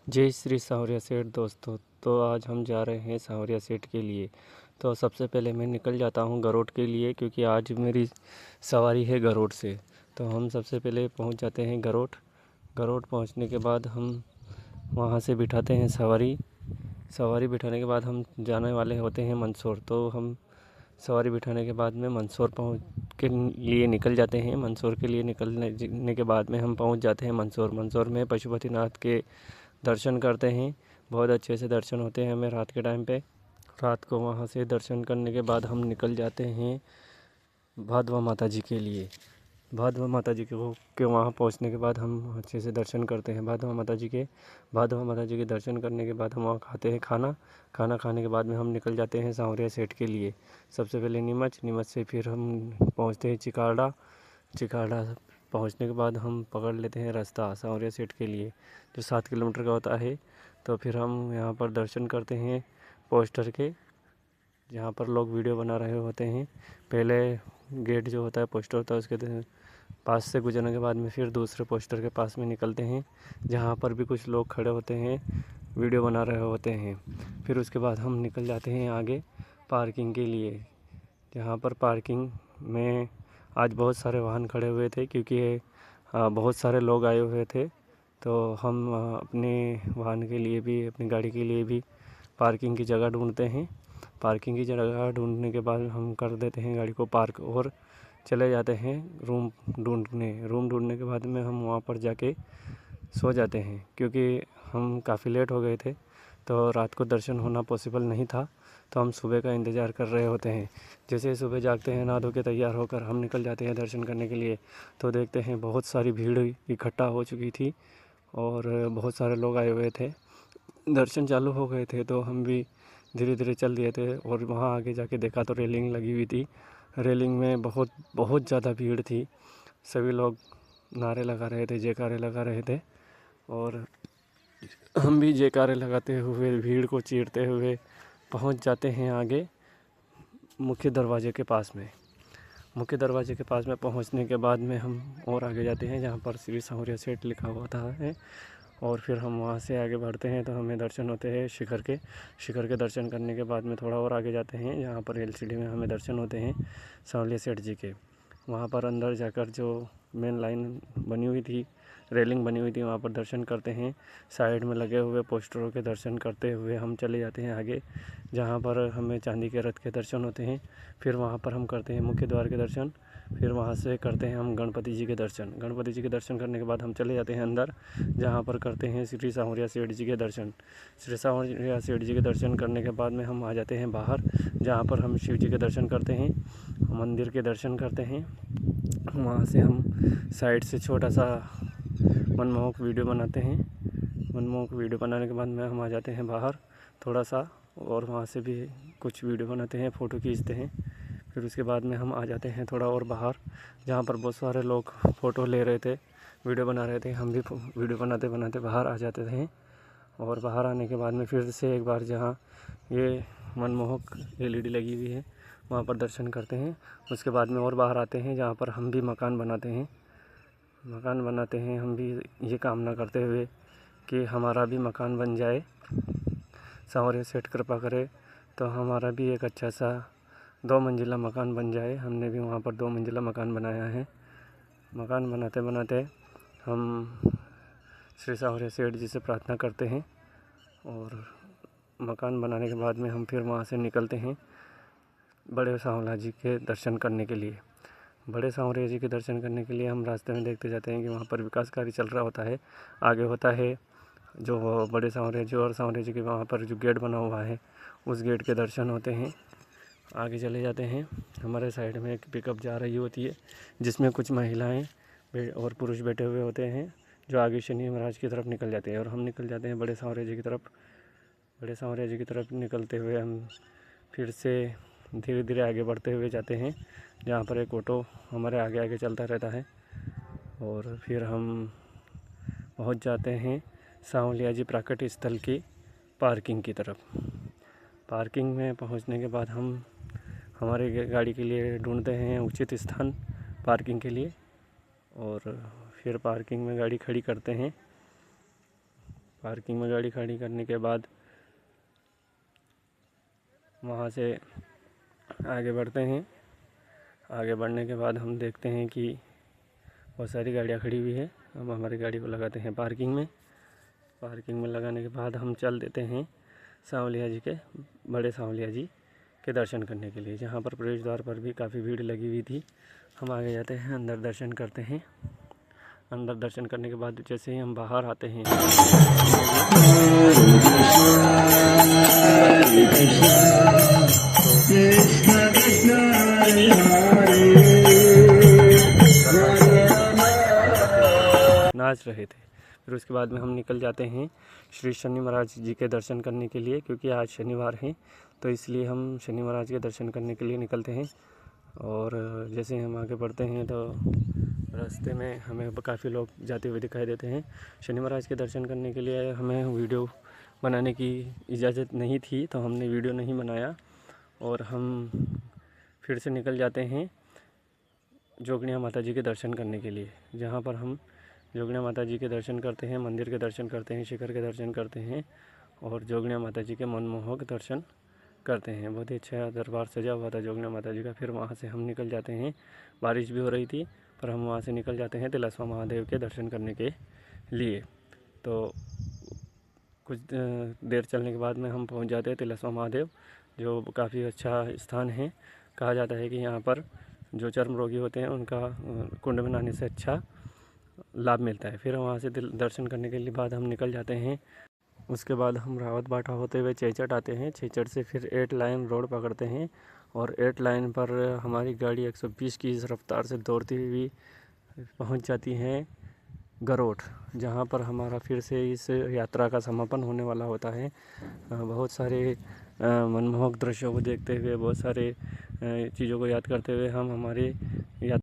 जय श्री सावरिया सेठ दोस्तों। तो आज हम जा रहे हैं सावरिया सेठ के लिए। तो सबसे पहले मैं निकल जाता हूँ गरोट के लिए, क्योंकि आज मेरी सवारी है गरोट से। तो हम सबसे पहले पहुँच जाते हैं गरोट। गरोट पहुँचने के बाद हम वहाँ से बिठाते हैं सवारी। सवारी बिठाने के बाद हम जाने वाले होते हैं मंदसौर। तो हम सवारी बिठाने के बाद में मंदसौर पहुँच के लिए निकल जाते हैं। मंदसौर के लिए निकलने के बाद में हम पहुँच जाते हैं मंदसौर। मंदसौर में पशुपतिनाथ के दर्शन करते हैं। बहुत अच्छे से दर्शन होते हैं हमें रात के टाइम पे। रात को वहाँ से दर्शन करने के बाद हम निकल जाते हैं भादवा माता जी के लिए। भादवा माता जी के वहाँ पहुँचने के बाद हम अच्छे से दर्शन करते हैं भादवा माता जी के। भादवा माता जी के दर्शन करने के बाद हम वहाँ खाते हैं खाना। खाना खाने के बाद में हम निकल जाते हैं सावरिया सेठ के लिए। सबसे पहले नीमच से फिर हम पहुँचते हैं चिकाड़ा। चिकाड़ा पहुँचने के बाद हम पकड़ लेते हैं रास्ता सावरिया सेठ के लिए, जो 7 किलोमीटर का होता है। तो फिर हम यहाँ पर दर्शन करते हैं पोस्टर के, जहाँ पर लोग वीडियो बना रहे होते हैं। पहले गेट जो होता है पोस्टर होता है, उसके पास से गुजरने के बाद में फिर दूसरे पोस्टर के पास में निकलते हैं, जहाँ पर भी कुछ लोग खड़े होते हैं, वीडियो बना रहे होते हैं। फिर उसके बाद हम निकल जाते हैं आगे पार्किंग के लिए, जहाँ पर पार्किंग में आज बहुत सारे वाहन खड़े हुए थे, क्योंकि बहुत सारे लोग आए हुए थे। तो हम अपने वाहन के लिए भी, अपनी गाड़ी के लिए भी पार्किंग की जगह ढूंढते हैं। पार्किंग की जगह ढूंढने के बाद हम कर देते हैं गाड़ी को पार्क और चले जाते हैं रूम ढूंढने। रूम ढूंढने के बाद में हम वहाँ पर जाके सो जाते हैं, क्योंकि हम काफ़ी लेट हो गए थे। तो रात को दर्शन होना पॉसिबल नहीं था। तो हम सुबह का इंतज़ार कर रहे होते हैं। जैसे ही सुबह जागते हैं, नहा धो के तैयार होकर हम निकल जाते हैं दर्शन करने के लिए। तो देखते हैं बहुत सारी भीड़ इकट्ठा हो चुकी थी और बहुत सारे लोग आए हुए थे। दर्शन चालू हो गए थे तो हम भी धीरे धीरे चल दिए थे, और वहाँ आगे जाके देखा तो रेलिंग लगी हुई थी। रेलिंग में बहुत बहुत ज़्यादा भीड़ थी। सभी लोग नारे लगा रहे थे, जयकारे लगा रहे थे, और हम भी जयकारे लगाते हुए भीड़ को चीरते हुए पहुंच जाते हैं आगे मुख्य दरवाजे के पास में। मुख्य दरवाजे के पास में पहुंचने के बाद में हम और आगे जाते हैं, जहां पर श्री सावरिया सेठ लिखा हुआ था है। और फिर हम वहां से आगे बढ़ते हैं तो हमें दर्शन होते हैं शिखर के। शिखर के दर्शन करने के बाद में थोड़ा और आगे जाते हैं, जहाँ पर एलसीडी में हमें दर्शन होते हैं सावरिया सेठ जी के। वहाँ पर अंदर जाकर जो मेन लाइन बनी हुई थी, रेलिंग बनी हुई थी, वहाँ पर दर्शन करते हैं। साइड में लगे हुए पोस्टरों के दर्शन करते हुए हम चले जाते हैं आगे, जहाँ पर हमें चांदी के रथ के दर्शन होते हैं। फिर वहाँ पर हम करते हैं मुख्य द्वार के दर्शन। फिर वहाँ से करते हैं हम गणपति जी के दर्शन। गणपति जी के दर्शन करने के बाद हम चले जाते हैं अंदर, जहाँ पर करते हैं श्री सावरिया सेठ जी के दर्शन। श्री सावरिया सेठ जी के दर्शन करने के बाद में हम आ जाते हैं बाहर, जहाँ पर हम शिव जी के दर्शन करते हैं, मंदिर के दर्शन करते हैं। वहाँ से हम साइड से छोटा सा मनमोहक वीडियो बनाते हैं। मनमोहक वीडियो बनाने के बाद में हम आ जाते हैं बाहर थोड़ा सा, और वहाँ से भी कुछ वीडियो बनाते हैं, फ़ोटो खींचते हैं। फिर उसके बाद में हम आ जाते हैं थोड़ा और बाहर, जहाँ पर बहुत सारे लोग फ़ोटो ले रहे थे, वीडियो बना रहे थे। हम भी वीडियो बनाते बनाते बाहर आ जाते थे। और बाहर आने के बाद में फिर से एक बार जहाँ ये मनमोहक एलईडी लगी हुई है, वहाँ पर दर्शन करते हैं। उसके बाद में और बाहर आते हैं, जहाँ पर हम भी मकान बनाते हैं। मकान बनाते हैं हम भी ये कामना करते हुए कि हमारा भी मकान बन जाए, सावरिया सेठ कृपा करे तो हमारा भी एक अच्छा सा 2 मंजिला मकान बन जाए। हमने भी वहाँ पर 2 मंजिला मकान बनाया है। मकान बनाते बनाते हम श्री सावरिया सेठ जी से प्रार्थना करते हैं, और मकान बनाने के बाद में हम फिर वहाँ से निकलते हैं बड़े सांवला जी के दर्शन करने के लिए। बड़े सांवरिया जी के दर्शन करने के लिए हम रास्ते में देखते जाते हैं कि वहाँ पर विकास कार्य चल रहा होता है। आगे होता है जो बड़े सांवरिया जी और सांवरिया जी के वहाँ पर जो गेट बना हुआ है, उस गेट के दर्शन होते हैं। आगे चले जाते हैं, हमारे साइड में एक पिकअप जा रही होती है, जिसमें कुछ महिलाएं और पुरुष बैठे हुए होते हैं, जो आगे शनि महाराज की तरफ निकल जाते हैं। और हम निकल जाते हैं बड़े सांवरिया जी की तरफ। बड़े सांवरिया जी की तरफ निकलते हुए हम फिर से धीरे धीरे आगे बढ़ते हुए जाते हैं, जहाँ पर एक ऑटो हमारे आगे आगे चलता रहता है। और फिर हम पहुँच जाते हैं सांवलिया जी प्राकट्य स्थल की पार्किंग की तरफ। पार्किंग में पहुँचने के बाद हम हमारे गाड़ी के लिए ढूंढते हैं उचित स्थान पार्किंग के लिए, और फिर पार्किंग में गाड़ी खड़ी करते हैं। पार्किंग में गाड़ी खड़ी करने के बाद वहाँ से आगे बढ़ते हैं। आगे बढ़ने के बाद हम देखते हैं कि बहुत सारी गाड़ियाँ खड़ी हुई है। हम हमारी गाड़ी को लगाते हैं पार्किंग में। पार्किंग में लगाने के बाद हम चल देते हैं सांवलिया जी के, बड़े सांवलिया जी के दर्शन करने के लिए, जहाँ पर प्रवेश द्वार पर भी काफ़ी भीड़ लगी हुई थी। हम आगे जाते हैं, अंदर दर्शन करते हैं। अंदर दर्शन करने के बाद जैसे ही हम बाहर आते हैं नाच रहे थे। फिर उसके बाद में हम निकल जाते हैं श्री शनि महाराज जी के दर्शन करने के लिए, क्योंकि आज शनिवार है तो इसलिए हम शनि महाराज के दर्शन करने के लिए निकलते हैं। और जैसे हम आगे बढ़ते हैं तो रास्ते में हमें काफ़ी लोग जाते हुए दिखाई देते हैं। शनि महाराज के दर्शन करने के लिए हमें वीडियो बनाने की इजाज़त नहीं थी तो हमने वीडियो नहीं बनाया और हम फिर से निकल जाते हैं जोगनिया माता जी के दर्शन करने के लिए, जहाँ पर हम जोगनिया माता जी के दर्शन करते हैं, मंदिर के दर्शन करते हैं, शिखर के दर्शन करते हैं और जोगनिया माता जी के मनमोहक दर्शन करते हैं। बहुत ही अच्छा दरबार सजा हुआ था जोगनिया माता जी का। फिर वहाँ से हम निकल जाते हैं, बारिश भी हो रही थी पर हम वहाँ से निकल जाते हैं तिलस्मा महादेव के दर्शन करने के लिए। तो कुछ देर चलने के बाद में हम पहुँच जाते हैं तिलस्मा महादेव, जो काफ़ी अच्छा स्थान है। कहा जाता है कि यहाँ पर जो चर्म रोगी होते हैं उनका कुंड में नहाने से अच्छा लाभ मिलता है। फिर वहाँ से दर्शन करने के लिए बाद हम निकल जाते हैं। उसके बाद हम रावत बाटा होते हुए चेचट आते हैं। चेचट से फिर 8 लाइन रोड पकड़ते हैं और 8 लाइन पर हमारी गाड़ी 120 की रफ्तार से दौड़ती हुई पहुंच जाती है गरोठ, जहां पर हमारा फिर से इस यात्रा का समापन होने वाला होता है। बहुत सारे मनमोहक दृश्यों को देखते हुए, बहुत सारे चीज़ों को याद करते हुए हम हमारे